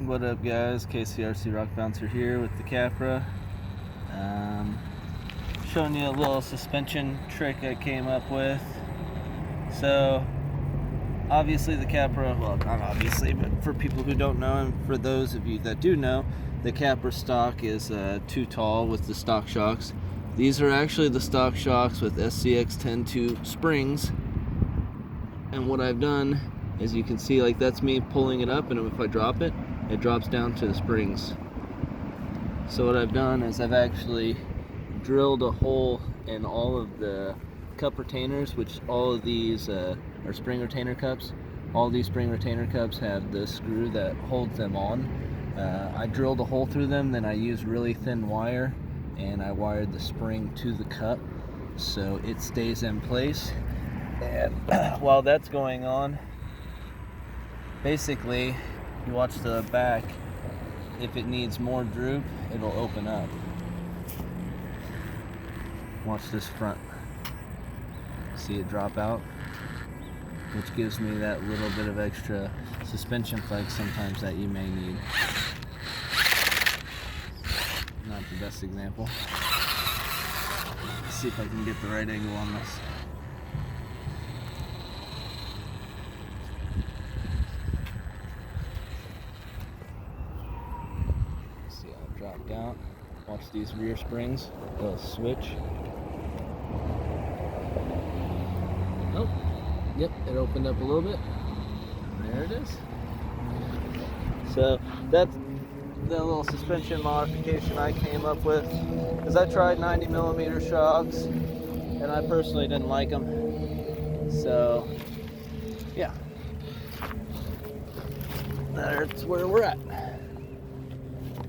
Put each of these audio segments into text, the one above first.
What up, guys? KCRC Rock Bouncer here with the Capra. Showing you a little suspension trick I came up with. So obviously the Capra, well, not obviously, but for people who don't know, and for those of you that do know, the Capra stock is too tall with the stock shocks. These are actually the stock shocks with SCX 10.2 springs. And what I've done is, you can see, like, that's me pulling it up, and if I drop it, it drops down to the springs. So what I've done is I've actually drilled a hole in all of the cup retainers, which all of these are spring retainer cups. All these spring retainer cups have the screw that holds them on. I drilled a hole through them, then I used really thin wire, and I wired the spring to the cup so it stays in place. And while that's going on, basically, you watch the back. If it needs more droop, it'll open up. Watch this front. See it drop out? Which gives me that little bit of extra suspension flex sometimes that you may need. Not the best example. Let's see if I can get the right angle on this. See how it dropped out. Watch these rear springs. They'll switch. Oh, yep, it opened up a little bit. There it is. So that's the little suspension modification I came up with, because I tried 90mm shocks and I personally didn't like them. So yeah, that's where we're at.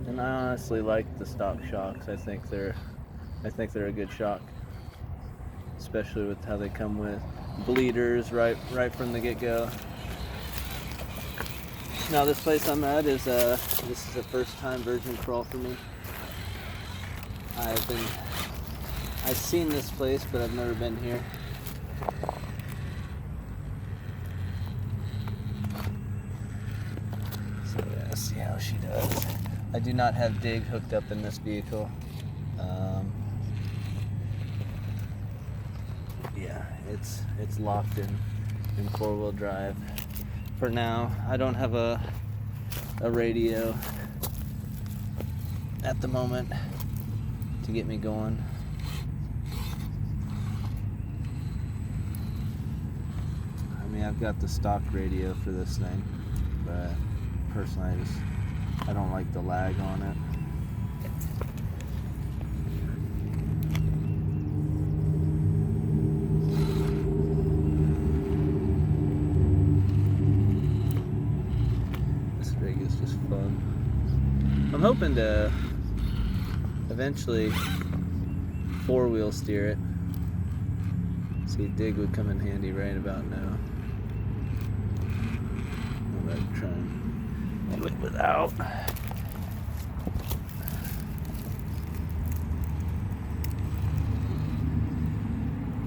And I honestly like the stock shocks. I think they're a good shock, especially with how they come with bleeders right from the get-go. Now this place I'm at is this is a first-time virgin crawl for me. I've seen this place, but I've never been here. So yeah, see how she does. I do not have dig hooked up in this vehicle. Yeah, it's locked in four-wheel drive for now. I don't have a radio at the moment to get me going. I mean, I've got the stock radio for this thing, but personally I don't like the lag on it. This rig is just fun. I'm hoping to eventually four-wheel steer it. See, dig would come in handy right about now. I'm about to try and do it without.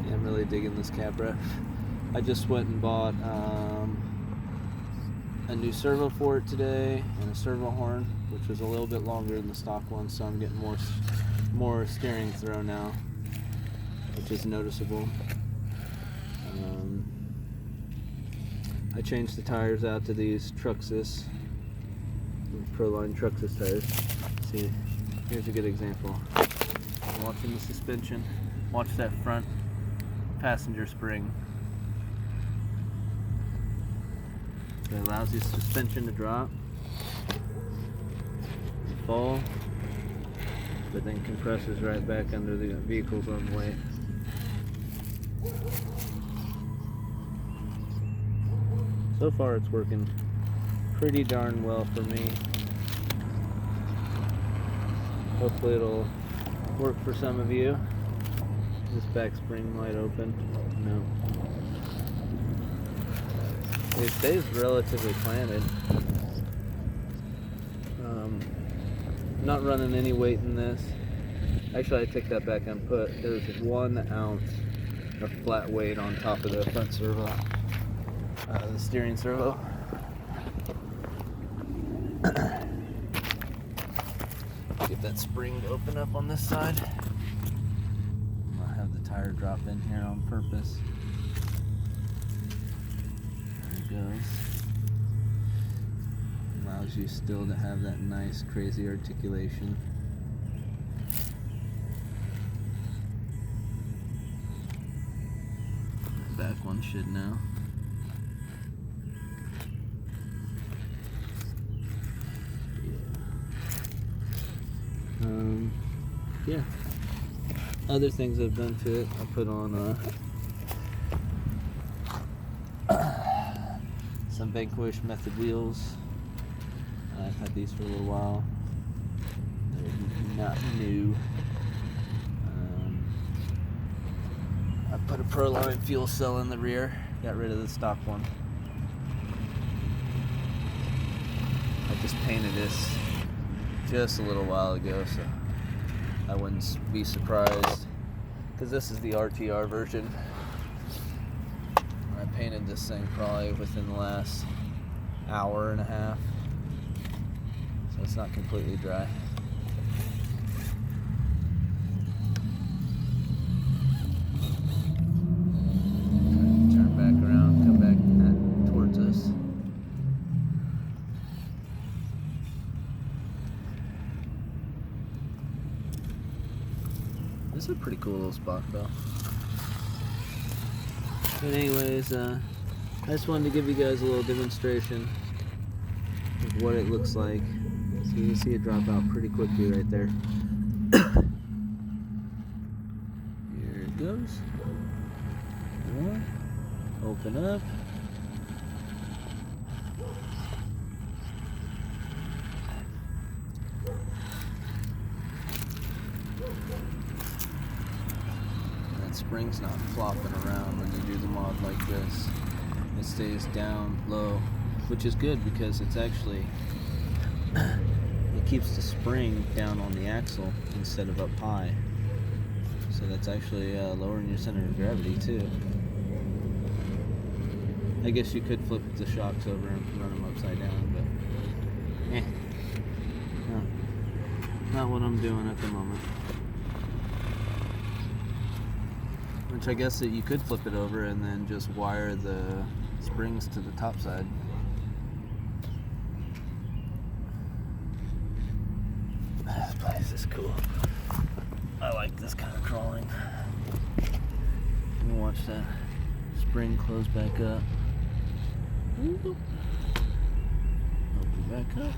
Yeah, I'm really digging this Capra. I just went and bought a new servo for it today, and a servo horn, which was a little bit longer than the stock one, so I'm getting more steering throw now, which is noticeable. I changed the tires out to these Truxus, Proline Truxus tires. See, here's a good example. Watching the suspension, watch that front passenger spring. It allows the suspension to drop, fall, but then compresses right back under the vehicle's own weight. So far it's working pretty darn well for me. Hopefully it'll work for some of you. This back spring might open. No. It stays relatively planted. Not running any weight in this. Actually, I take that back and there's 1 ounce of flat weight on top of the front servo, the steering servo. that spring to open up on this side. I'll have the tire drop in here on purpose. There it goes. Allows you still to have that nice, crazy articulation. The back one should now. Yeah. Other things I've done to it, I put on some Vanquish Method wheels. I've had these for a little while. They're not new. I put a Proline fuel cell in the rear. Got rid of the stock one. I just painted this just a little while ago, so I wouldn't be surprised, because this is the RTR version. I painted this thing probably within the last hour and a half, so it's not completely dry. Turn back around, come back towards us. This is a pretty cool little spot though. But anyways, I just wanted to give you guys a little demonstration of what it looks like. So you can see it drop out pretty quickly right there. Here it goes. More. Open up. Spring's not flopping around when you do the mod like this. It stays down low, which is good because it's actually it keeps the spring down on the axle instead of up high. So that's actually lowering your center of gravity too. I guess you could flip the shocks over and run them upside down, but no, not what I'm doing at the moment. Which I guess that you could flip it over and then just wire the springs to the top side. This place is cool. I like this kind of crawling. You can watch that spring close back up. Open back up.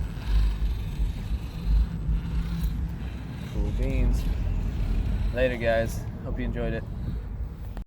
Cool beans. Later guys. Hope you enjoyed it.